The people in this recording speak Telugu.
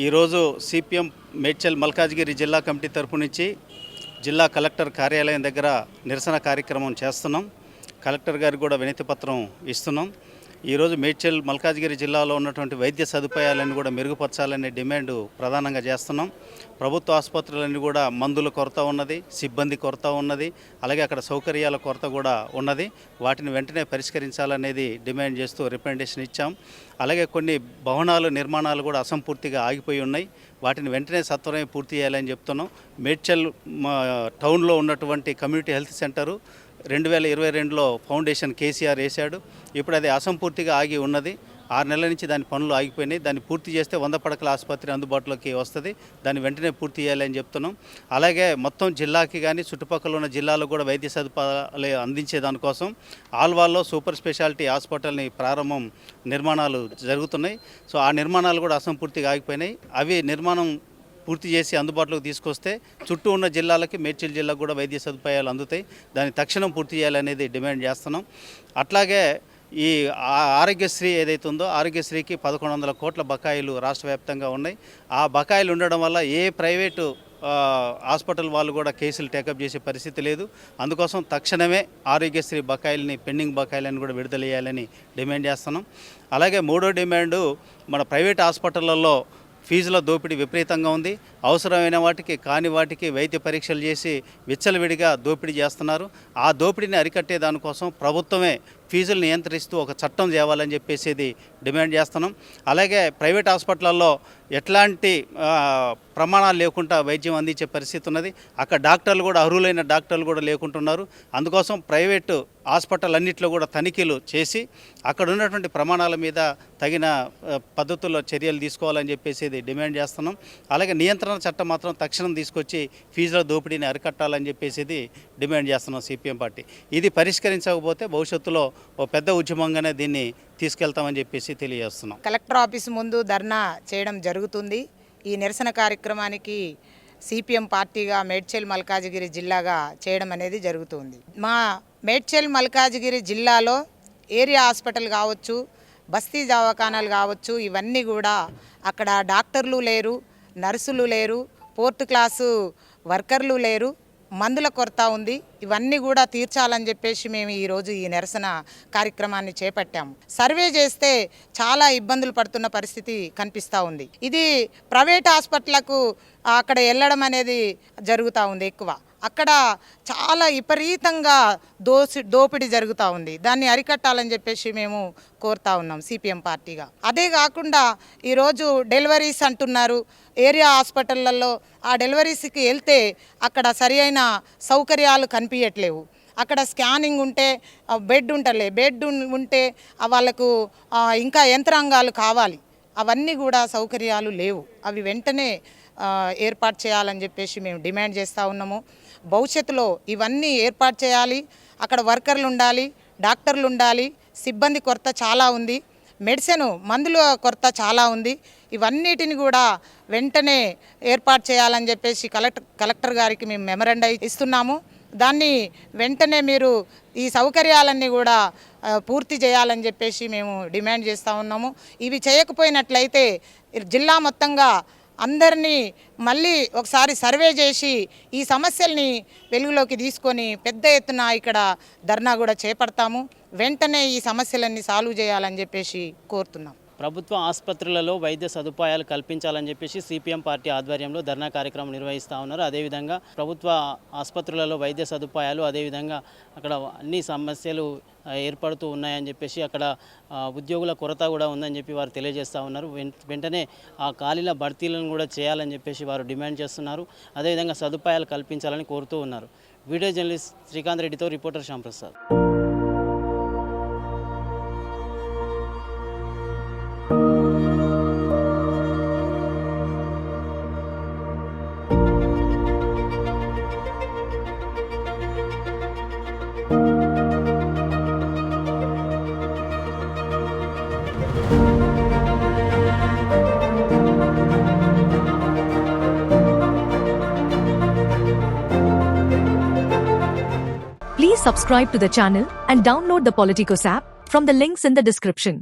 ఈరోజు సిపిఎం మేడ్చల్ మల్కాజ్గిరి జిల్లా కమిటీ తరపు నుంచి జిల్లా కలెక్టర్ కార్యాలయం దగ్గర నిరసన కార్యక్రమం చేస్తున్నాం. కలెక్టర్ గారికి కూడా వినతి పత్రం ఇస్తున్నాం. ఈరోజు మేడ్చల్ మల్కాజ్గిరి జిల్లాలో ఉన్నటువంటి వైద్య సదుపాయాలన్నీ కూడా మెరుగుపరచాలనే డిమాండ్ ప్రధానంగా చేస్తున్నాం. ప్రభుత్వ ఆసుపత్రులన్నీ కూడా మందుల కొరత ఉన్నది, సిబ్బంది కొరత ఉన్నది, అలాగే అక్కడ సౌకర్యాల కొరత కూడా ఉన్నది. వాటిని వెంటనే పరిష్కరించాలనేది డిమాండ్ చేస్తూ రిప్రజెంటేషన్ ఇచ్చాం. అలాగే కొన్ని భవనాలు నిర్మాణాలు కూడా అసంపూర్తిగా ఆగిపోయి ఉన్నాయి. వాటిని వెంటనే సత్వరమే పూర్తి చేయాలని చెప్తున్నాం. మేడ్చల్ టౌన్లో ఉన్నటువంటి కమ్యూనిటీ హెల్త్ సెంటరు 2022లో ఫౌండేషన్ కేసీఆర్ వేశాడు. ఇప్పుడు అది అసంపూర్తిగా ఆగి ఉన్నది. 6 నెలల నుంచి దాని పనులు ఆగిపోయినాయి. దాన్ని పూర్తి చేస్తే 100 పడకల ఆసుపత్రి అందుబాటులోకి వస్తుంది. దాన్ని వెంటనే పూర్తి చేయాలని చెప్తున్నాం. అలాగే మొత్తం జిల్లాకి కానీ చుట్టుపక్కల ఉన్న జిల్లాలో కూడా వైద్య సదుపాయాలు అందించే దానికోసం ఆల్వాల్లో సూపర్ స్పెషాలిటీ హాస్పిటల్ని నిర్మాణాలు జరుగుతున్నాయి. సో ఆ నిర్మాణాలు కూడా అసంపూర్తిగా ఆగిపోయినాయి. అవి నిర్మాణం పూర్తి చేసి అందుబాటులోకి తీసుకొస్తే చుట్టూ ఉన్న జిల్లాలకి మేడ్చల్ జిల్లాకు కూడా వైద్య సదుపాయాలు అందుతాయి. దాన్ని తక్షణం పూర్తి చేయాలనేది డిమాండ్ చేస్తున్నాం. అట్లాగే ఈ ఆరోగ్యశ్రీ ఏదైతే ఉందో ఆరోగ్యశ్రీకి 1100 కోట్ల బకాయిలు రాష్ట్ర వ్యాప్తంగా ఉన్నాయి. ఆ బకాయిలు ఉండడం వల్ల ఏ ప్రైవేటు హాస్పిటల్ వాళ్ళు కూడా కేసులు టేకప్ చేసే పరిస్థితి లేదు. అందుకోసం తక్షణమే ఆరోగ్యశ్రీ బకాయిల్ని పెండింగ్ బకాయిలను కూడా విడుదల చేయాలని డిమాండ్ చేస్తున్నాం. అలాగే మూడో డిమాండు, మన ప్రైవేట్ హాస్పిటళ్లలో ఫీజుల దోపిడీ విపరీతంగా ఉంది. అవసరమైన వాటికి కాని వాటికి వైద్య పరీక్షలు చేసి విచ్చలవిడిగా దోపిడీ చేస్తున్నారు. ఆ దోపిడీని అరికట్టే దానికోసం ప్రభుత్వమే ఫీజులు నియంత్రిస్తూ ఒక చట్టం తేవాలని చెప్పేసి డిమాండ్ చేస్తున్నాం. అలాగే ప్రైవేట్ హాస్పిటల్లో ఎట్లాంటి ప్రమాణాలు లేకుండా వైద్యం అందించే పరిస్థితి ఉన్నది. అక్కడ డాక్టర్లు కూడా అర్హులైన డాక్టర్లు కూడా లేకుంటున్నారు. అందుకోసం ప్రైవేటు హాస్పిటల్ అన్నింటిలో కూడా తనిఖీలు చేసి అక్కడ ఉన్నటువంటి ప్రమాణాల మీద తగిన పద్ధతుల్లో చర్యలు తీసుకోవాలని చెప్పేసి డిమాండ్ చేస్తున్నాం. అలాగే నియంత్రణ చట్టం మాత్రం తక్షణం తీసుకొచ్చి ఫీజుల దోపిడీని అరికట్టాలని చెప్పేసి డిమాండ్ చేస్తున్నాం సిపిఎం పార్టీ. ఇది పరిష్కరించకపోతే భవిష్యత్తులో ఓ పెద్ద ఉద్యమంగానే దీన్ని తీసుకెళ్తామని చెప్పేసి తెలియజేస్తున్నాం. కలెక్టర్ ఆఫీస్ ముందు ధర్నా చేయడం జరుగుతుంది. ఈ నిరసన కార్యక్రమానికి సిపిఎం పార్టీగా మేడ్చల్ మల్కాజ్గిరి జిల్లాగా చేయడం అనేది జరుగుతుంది. మా మేడ్చల్ మల్కాజ్గిరి జిల్లాలో ఏరియా హాస్పిటల్ కావచ్చు, బస్తీ దవాఖానాలు కావచ్చు, ఇవన్నీ కూడా అక్కడ డాక్టర్లు లేరు, నర్సులు లేరు, 4th క్లాసు వర్కర్లు లేరు, మందుల కొరత ఉంది. ఇవన్నీ కూడా తీర్చాలని చెప్పేసి మేము ఈరోజు ఈ నిరసన కార్యక్రమాన్ని చేపట్టాము. సర్వే చేస్తే చాలా ఇబ్బందులు పడుతున్న పరిస్థితి కనిపిస్తూ ఉంది. ఇది ప్రైవేట్ హాస్పిటళ్లకు అక్కడ వెళ్ళడం అనేది జరుగుతూ ఉంది. ఎక్కువ అక్కడ చాలా విపరీతంగా దోపిడీ జరుగుతూ ఉంది. దాన్ని అరికట్టాలని చెప్పేసి మేము కోరుతా ఉన్నాం సిపిఎం పార్టీగా. అదే కాకుండా ఈరోజు డెలివరీస్ అంటున్నారు. ఏరియా హాస్పిటళ్లలో ఆ డెలివరీస్కి వెళ్తే అక్కడ సరి అయిన సౌకర్యాలు కనిపించట్లేవు. అక్కడ స్కానింగ్ ఉంటే బెడ్ ఉంటే వాళ్ళకు ఇంకా యంత్రాంగాలు కావాలి. అవన్నీ కూడా సౌకర్యాలు లేవు. అవి వెంటనే ఏర్పాటు చేయాలని చెప్పేసి మేము డిమాండ్ చేస్తూ ఉన్నాము. భవిష్యత్తులో ఇవన్నీ ఏర్పాటు చేయాలి. అక్కడ వర్కర్లు ఉండాలి, డాక్టర్లు ఉండాలి. సిబ్బంది కొరత చాలా ఉంది. మందుల కొరత చాలా ఉంది. ఇవన్నిటిని కూడా వెంటనే ఏర్పాటు చేయాలని చెప్పేసి కలెక్టర్ గారికి మేము మెమరాండం ఇస్తున్నాము. దాన్ని వెంటనే మీరు ఈ సౌకర్యాలన్నీ కూడా పూర్తి చేయాలని చెప్పేసి మేము డిమాండ్ చేస్తూ ఉన్నాము. ఇవి చేయకపోయినట్లయితే జిల్లా మొత్తంగా అందరినీ మళ్ళీ ఒకసారి సర్వే చేసి ఈ సమస్యల్ని వెలుగులోకి తీసుకొని పెద్ద ఎత్తున ఇక్కడ ధర్నా కూడా చేపడతాము. వెంటనే ఈ సమస్యలన్నీ సాల్వ్ చేయాలని చెప్పేసి కోరుతున్నాం. ప్రభుత్వ ఆసుపత్రులలో వైద్య సదుపాయాలు కల్పించాలని చెప్పేసి సిపిఎం పార్టీ ఆధ్వర్యంలో ధర్నా కార్యక్రమం నిర్వహిస్తూ ఉన్నారు. అదేవిధంగా ప్రభుత్వ ఆసుపత్రులలో వైద్య సదుపాయాలు, అదేవిధంగా అక్కడ అన్ని సమస్యలు ఏర్పడుతూ ఉన్నాయని చెప్పేసి అక్కడ ఉద్యోగుల కొరత కూడా ఉందని చెప్పి వారు తెలియజేస్తూ ఉన్నారు. వెంటనే ఆ ఖాళీల భర్తీలను కూడా చేయాలని చెప్పేసి వారు డిమాండ్ చేస్తున్నారు. అదేవిధంగా సదుపాయాలు కల్పించాలని కోరుతూ ఉన్నారు. వీడియో జర్నలిస్ట్ శ్రీకాంత్ రెడ్డితో reporter Shyamprasad. Please subscribe to the channel and download the Politicos app from the links in the description.